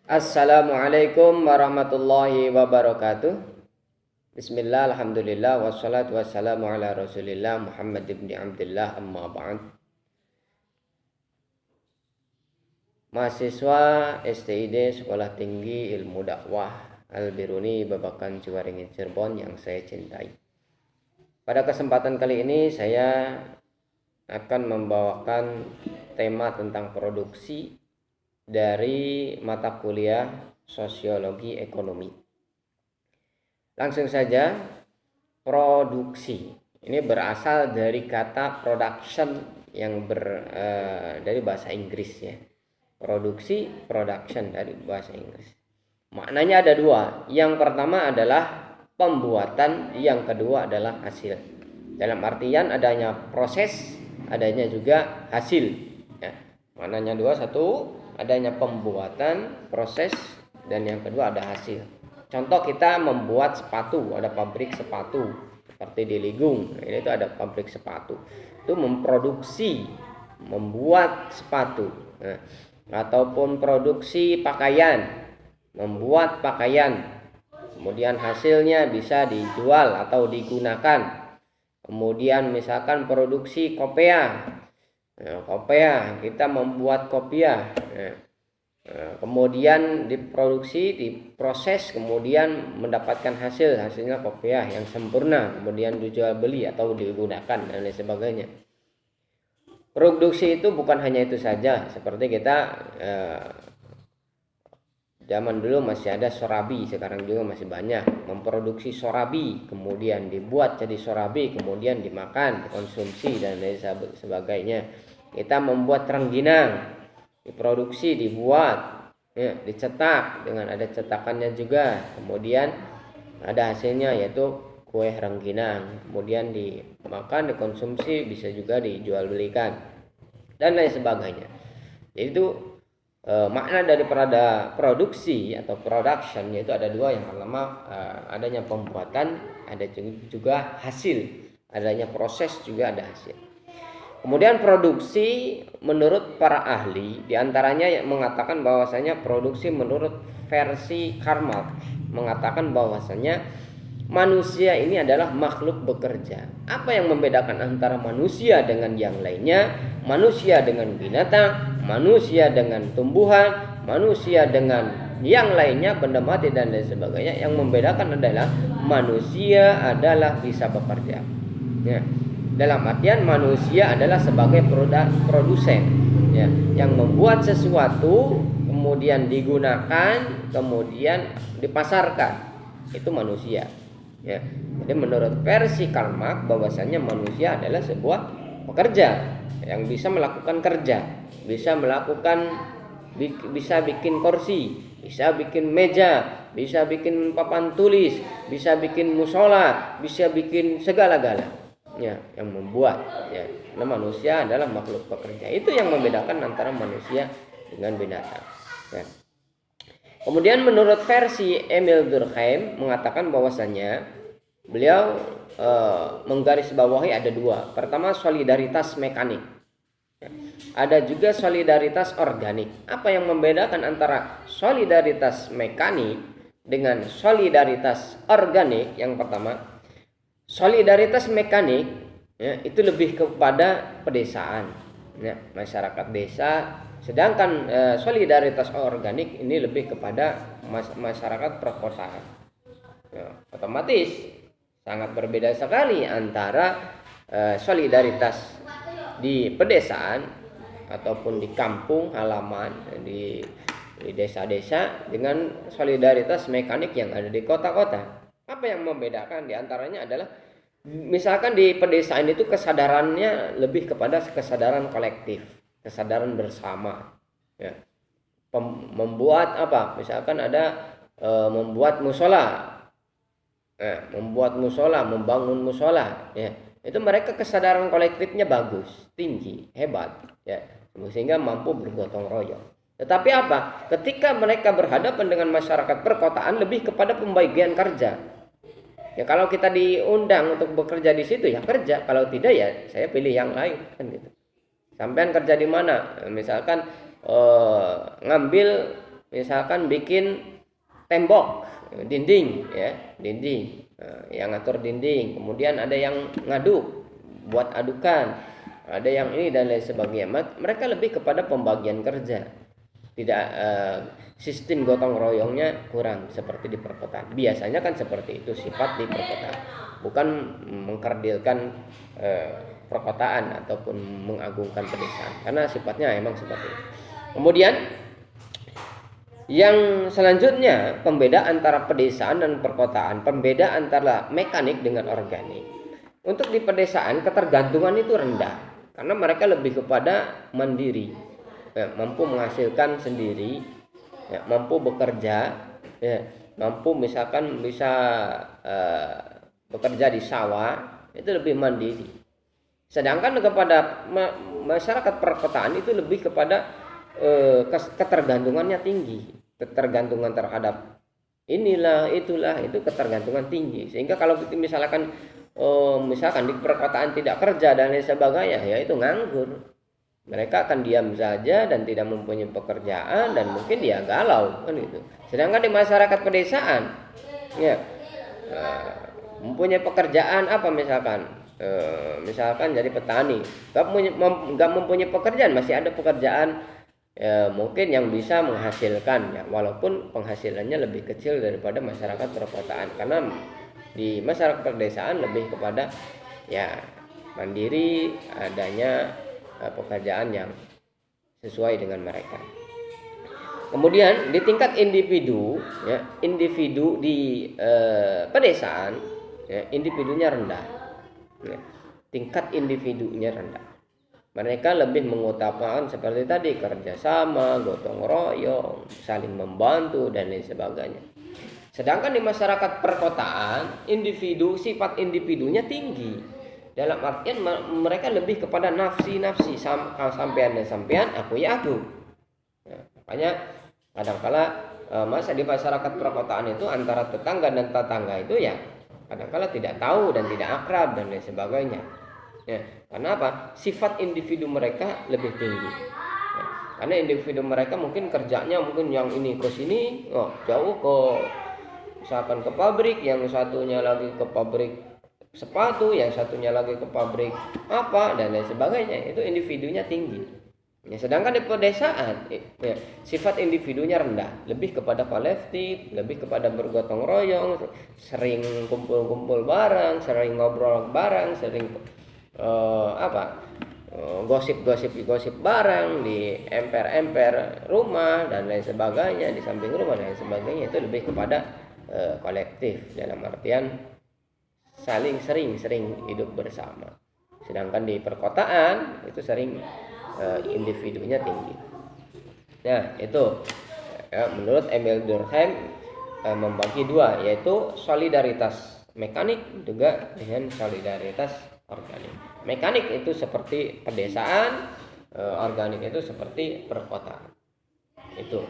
Assalamualaikum warahmatullahi wabarakatuh. Bismillah, alhamdulillah, wassalatu wassalamu ala rasulillah Muhammad ibn Abdullah amma ba'd. Mahasiswa STID Sekolah Tinggi Ilmu Dakwah Al-Biruni Babakan Ciwaringin Cirebon yang saya cintai. Pada kesempatan kali ini saya akan membawakan tema tentang produksi dari mata kuliah Sosiologi Ekonomi. Langsung saja, produksi ini berasal dari kata production yang dari bahasa Inggris ya. Produksi, production dari bahasa Inggris. Maknanya ada dua. Yang pertama adalah pembuatan, yang kedua adalah hasil. Dalam artian adanya proses, adanya juga hasil. Ya. Maknanya dua, satu adanya pembuatan, proses, dan yang kedua ada hasil. Contoh kita membuat sepatu, ada pabrik sepatu seperti di Ligung. Ini itu ada pabrik sepatu. Itu memproduksi, membuat sepatu. Nah, ataupun produksi pakaian, membuat pakaian. Kemudian hasilnya bisa dijual atau digunakan. Kemudian misalkan produksi kopiah. Nah, kopiah, kita membuat kopiah. Kemudian diproduksi, diproses, kemudian mendapatkan hasilnya kopiah yang sempurna, kemudian dijual beli atau digunakan dan lain sebagainya. Produksi itu bukan hanya itu saja, seperti kita zaman dulu masih ada sorabi, sekarang juga masih banyak memproduksi sorabi, kemudian dibuat jadi sorabi, kemudian dimakan, dikonsumsi dan lain sebagainya. Kita membuat rengginang, diproduksi, dibuat, ya, dicetak dengan ada cetakannya juga, kemudian ada hasilnya yaitu kue rengginang, kemudian dimakan, dikonsumsi, bisa juga dijual belikan dan lain sebagainya. Jadi itu makna daripada produksi atau production yaitu ada dua. Yang pertama adanya pembuatan, ada juga hasil, adanya proses juga ada hasil. Kemudian produksi menurut para ahli diantaranya yang mengatakan bahwasanya produksi menurut versi Karl Marx mengatakan bahwasanya manusia ini adalah makhluk bekerja. Apa yang membedakan antara manusia dengan yang lainnya? Manusia dengan binatang, manusia dengan tumbuhan, manusia dengan yang lainnya, benda mati dan lain sebagainya. Yang membedakan adalah manusia adalah bisa bekerja. Ya. Dalam artian manusia adalah sebagai produsen, ya, yang membuat sesuatu kemudian digunakan, kemudian dipasarkan. Itu manusia. Ya. Jadi menurut versi Karl Marx bahwasanya manusia adalah sebuah pekerja yang bisa melakukan kerja, bisa bikin kursi, bisa bikin meja, bisa bikin papan tulis, bisa bikin musola, bisa bikin segala-gala. Ya, yang membuat, ya, karena manusia adalah makhluk pekerja. Itu yang membedakan antara manusia dengan binatang. Ya. Kemudian menurut versi Emil Durkheim mengatakan bahwasanya beliau menggarisbawahi ada dua. Pertama solidaritas mekanik, ya. Ada juga solidaritas organik. Apa yang membedakan antara solidaritas mekanik dengan solidaritas organik? Yang pertama, solidaritas mekanik, ya, itu lebih kepada pedesaan, ya, masyarakat desa. Sedangkan solidaritas organik ini lebih kepada masyarakat perkotaan. Ya, otomatis sangat berbeda sekali antara solidaritas di pedesaan ataupun di kampung halaman, di desa-desa dengan solidaritas mekanik yang ada di kota-kota. Apa yang membedakan diantaranya adalah misalkan di pedesaan itu kesadarannya lebih kepada kesadaran kolektif, kesadaran bersama, ya. Membuat apa? Misalkan ada membuat musola, membangun musola, ya. Itu mereka kesadaran kolektifnya bagus, tinggi, hebat, ya, sehingga mampu bergotong royong. Tetapi apa? Ketika mereka berhadapan dengan masyarakat perkotaan lebih kepada pembagian kerja. Ya kalau kita diundang untuk bekerja di situ ya kerja, kalau tidak ya saya pilih yang lain kan gitu. Sampean kerja di mana? Misalkan ngambil misalkan bikin tembok, dinding ya, dinding. Yang ngatur dinding, kemudian ada yang ngaduk, buat adukan, ada yang ini dan lain sebagainya. Mereka lebih kepada pembagian kerja, tidak sistem gotong royongnya kurang seperti di perkotaan. Biasanya kan seperti itu sifat di perkotaan, bukan mengkerdilkan perkotaan ataupun mengagungkan pedesaan, karena sifatnya emang seperti itu. Kemudian yang selanjutnya, pembeda antara pedesaan dan perkotaan, pembeda antara mekanik dengan organik. Untuk di pedesaan ketergantungan itu rendah, karena mereka lebih kepada mandiri, mampu menghasilkan sendiri, mampu bekerja, mampu misalkan bisa bekerja di sawah, itu lebih mandiri. Sedangkan kepada masyarakat perkotaan itu lebih kepada ketergantungannya tinggi, ketergantungan terhadap inilah itulah, itu ketergantungan tinggi, sehingga kalau misalkan di perkotaan tidak kerja dan lain sebagainya, ya itu nganggur. Mereka akan diam saja dan tidak mempunyai pekerjaan dan mungkin dia galau kan gitu. Sedangkan di masyarakat pedesaan ya mempunyai pekerjaan apa misalkan jadi petani, nggak mempunyai pekerjaan, masih ada pekerjaan mungkin yang bisa menghasilkan ya, walaupun penghasilannya lebih kecil daripada masyarakat perkotaan, karena di masyarakat pedesaan lebih kepada ya mandiri, adanya pekerjaan yang sesuai dengan mereka. Kemudian di tingkat individu ya, individu di pedesaan ya, individunya rendah ya, tingkat individunya rendah. Mereka lebih mengutamakan seperti tadi kerjasama, gotong royong, saling membantu dan lain sebagainya. Sedangkan di masyarakat perkotaan, sifat individunya tinggi. Dalam artian mereka lebih kepada nafsi, sampean dan sampean, aku ya aku. Nah, makanya kadangkala masa di masyarakat perkotaan itu antara tetangga dan tetangga itu ya kadangkala tidak tahu dan tidak akrab dan lain sebagainya. Ya, karena apa? Sifat individu mereka lebih tinggi. Ya, karena individu mereka mungkin kerjanya mungkin yang ini ke sini, jauh ke misalkan ke pabrik, yang satunya lagi ke pabrik sepatu, yang satunya lagi ke pabrik apa dan lain sebagainya. Itu individunya tinggi. Ya, sedangkan di pedesaan ya, sifat individunya rendah, lebih kepada kolektif, lebih kepada bergotong royong, sering kumpul-kumpul bareng, sering ngobrol bareng, sering gosip bareng di emper rumah dan lain sebagainya, di samping rumah dan lain sebagainya. Itu lebih kepada kolektif dalam artian sering hidup bersama. Sedangkan di perkotaan itu sering individunya tinggi. Nah itu menurut Emil Durkheim membagi dua, yaitu solidaritas mekanik juga dengan solidaritas organik. Mekanik itu seperti pedesaan, organik itu seperti perkotaan. Itu.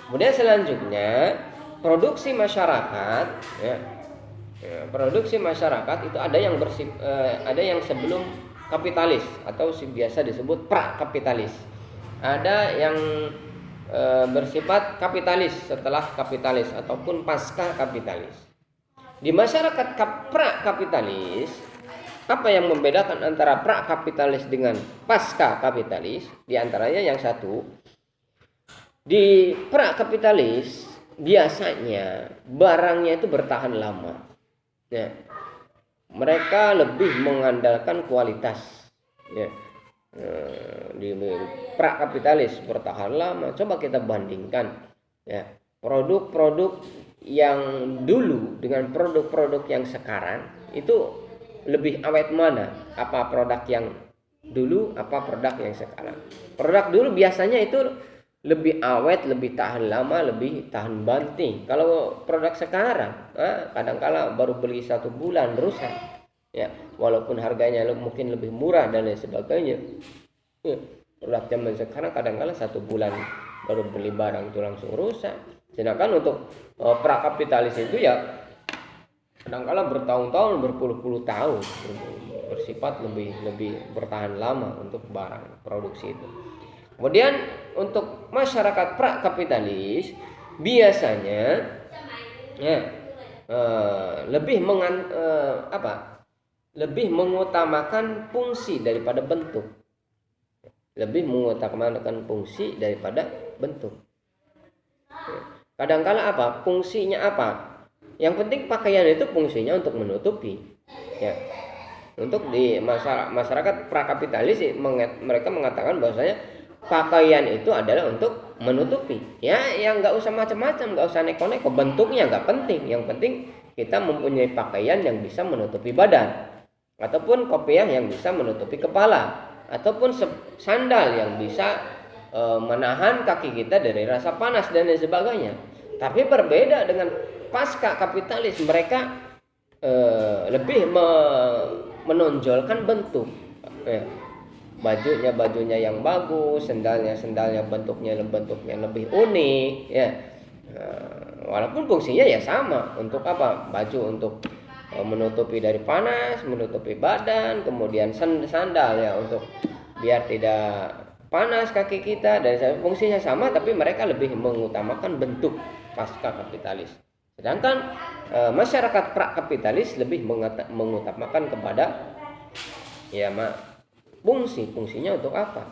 Kemudian selanjutnya produksi masyarakat ya. Produksi masyarakat itu ada yang sebelum kapitalis atau biasa disebut pra-kapitalis. Ada yang bersifat kapitalis setelah kapitalis ataupun pasca kapitalis. Di masyarakat pra-kapitalis, apa yang membedakan antara pra-kapitalis dengan pasca kapitalis? Di antaranya yang satu, di pra-kapitalis biasanya barangnya itu bertahan lama. Ya, mereka lebih mengandalkan kualitas. Ya, di pra-kapitalis bertahan lama. Coba kita bandingkan ya, produk-produk yang dulu dengan produk-produk yang sekarang itu lebih awet mana? Apa produk yang dulu, apa produk yang sekarang? Produk dulu biasanya itu lebih awet, lebih tahan lama, lebih tahan banting. Kalau produk sekarang, kadang-kala baru beli 1 bulan rusak. Ya, walaupun harganya mungkin lebih murah dan lain sebagainya. Ya, produk zaman sekarang kadang-kala 1 bulan baru beli barang itu langsung rusak. Sedangkan untuk prakapitalis itu ya kadang-kala bertahun-tahun, berpuluh-puluh tahun, bersifat lebih bertahan lama untuk barang produksi itu. Kemudian untuk masyarakat prakapitalis biasanya ya lebih mengutamakan fungsi daripada bentuk. Lebih mengutamakan fungsi daripada bentuk. Kadangkala apa? Fungsinya apa? Yang penting pakaian itu fungsinya untuk menutupi. Ya. Untuk di masyarakat prakapitalis mereka mengatakan bahwasanya pakaian itu adalah untuk menutupi. Ya, yang nggak usah macam-macam, nggak usah neko-neko, bentuknya nggak penting. Yang penting kita mempunyai pakaian yang bisa menutupi badan, ataupun kopiah yang bisa menutupi kepala, ataupun sandal yang bisa menahan kaki kita dari rasa panas dan lain sebagainya. Tapi berbeda dengan pasca kapitalis, mereka lebih menonjolkan bentuk. Bajunya yang bagus, sendalnya bentuknya lebih unik, ya. Walaupun fungsinya ya sama, untuk apa? Baju untuk menutupi dari panas, menutupi badan, kemudian sandal ya untuk biar tidak panas kaki kita, dan fungsinya sama, tapi mereka lebih mengutamakan bentuk pasca kapitalis. Sedangkan masyarakat prakapitalis lebih mengutamakan kepada fungsinya untuk apa.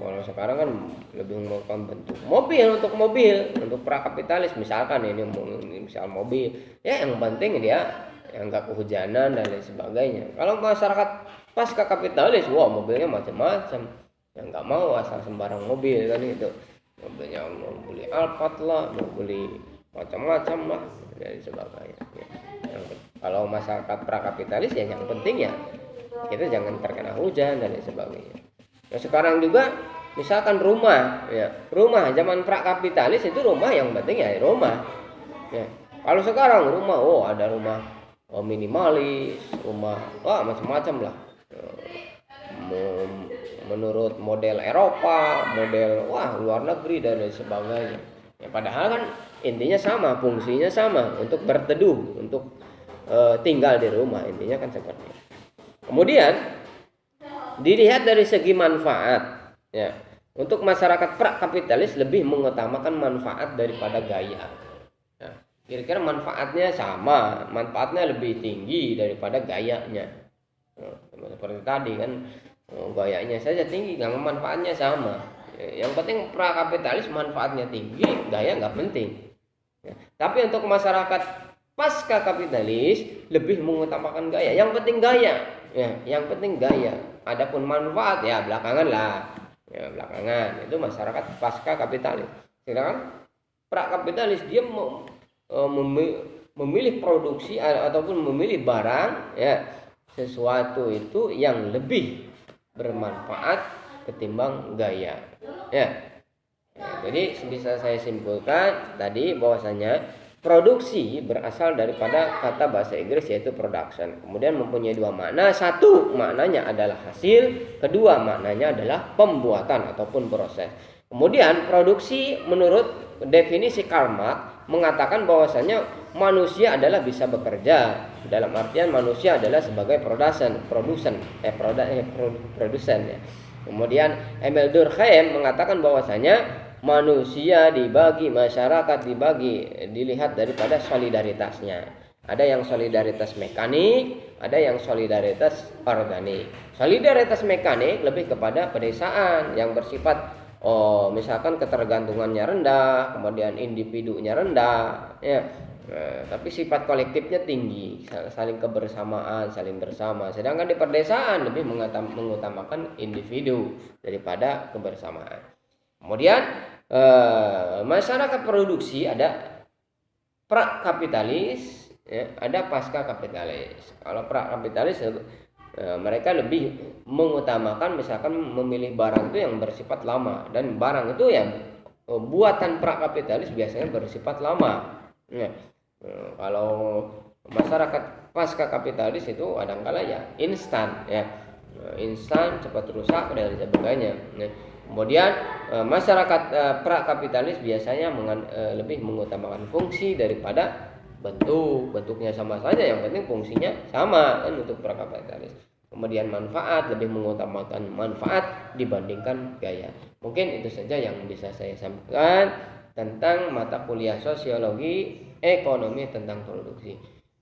Kalau sekarang kan lebih mengutamakan bentuk. Untuk mobil untuk prakapitalis misalkan ini misal mobil, ya yang penting dia yang enggak kehujanan dan lain sebagainya. Kalau masyarakat pasca kapitalis, mobilnya macam-macam, yang nggak mau asal sembarang mobil kan itu. Mobilnya mau beli Alphard lah, mau beli macam-macam lah dan sebagainya. Kalau masyarakat prakapitalis ya yang penting ya kita jangan terkena hujan dan lain sebagainya. Nah, sekarang juga misalkan rumah zaman prakapitalis itu rumah yang penting ya rumah. Ya. Kalau sekarang rumah, ada rumah minimalis, rumah macam-macam lah. Menurut model Eropa, model luar negeri dan lain sebagainya. Ya, padahal kan intinya sama, fungsinya sama, untuk berteduh, untuk tinggal di rumah, intinya kan seperti itu. Kemudian dilihat dari segi manfaat, ya. Untuk masyarakat prakapitalis lebih mengutamakan manfaat daripada gaya. Nah, kira-kira manfaatnya sama, manfaatnya lebih tinggi daripada gayanya. Seperti tadi kan, gayanya saja tinggi, nggak manfaatnya sama. Yang penting prakapitalis manfaatnya tinggi, gaya nggak penting. Tapi untuk masyarakat pasca kapitalis lebih mengutamakan gaya. Yang penting gaya, yang penting gaya. Adapun manfaat ya belakangan lah. Ya, belakangan itu masyarakat pasca kapitalis. Sedangkan prakapitalis dia memilih produksi ataupun memilih barang sesuatu itu yang lebih bermanfaat ketimbang gaya. Jadi bisa saya simpulkan tadi bahwasanya produksi berasal daripada kata bahasa Inggris yaitu production. Kemudian mempunyai dua makna. Satu maknanya adalah hasil, kedua maknanya adalah pembuatan ataupun proses. Kemudian produksi menurut definisi Karl Marx mengatakan bahwasanya manusia adalah bisa bekerja. Dalam artian manusia adalah sebagai produsen. Kemudian Emil Durkheim mengatakan bahwasanya manusia dibagi, masyarakat dilihat daripada solidaritasnya. Ada yang solidaritas mekanik, ada yang solidaritas organik. Solidaritas mekanik lebih kepada pedesaan yang bersifat misalkan ketergantungannya rendah, kemudian individunya rendah, tapi sifat kolektifnya tinggi, saling kebersamaan, saling bersama. Sedangkan di pedesaan lebih mengutamakan individu daripada kebersamaan. Kemudian masyarakat produksi ada prakapitalis, ada pasca kapitalis. Kalau prakapitalis mereka lebih mengutamakan misalkan memilih barang itu yang bersifat lama, dan barang itu yang buatan prakapitalis biasanya bersifat lama. Kalau masyarakat pasca kapitalis itu kadang-kala instan, instan, cepat rusak dan sebagainya. Kemudian masyarakat prakapitalis biasanya lebih mengutamakan fungsi daripada bentuknya sama saja, yang penting fungsinya sama kan untuk prakapitalis. kemudian manfaat, lebih mengutamakan manfaat dibandingkan gaya. Mungkin itu saja yang bisa saya sampaikan tentang mata kuliah sosiologi ekonomi tentang produksi.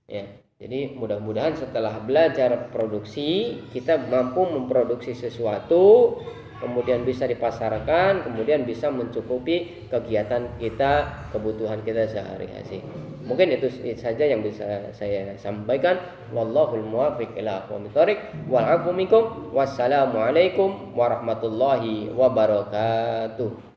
Ya, jadi mudah-mudahan setelah belajar produksi kita mampu memproduksi sesuatu, kemudian bisa dipasarkan, kemudian bisa mencukupi kegiatan kita, kebutuhan kita sehari-hari. Mungkin itu saja yang bisa saya sampaikan. Wallahul muwaffiq ila aqwamit thoriq wal 'afwu minkum. Wassalamualaikum warahmatullahi wabarakatuh.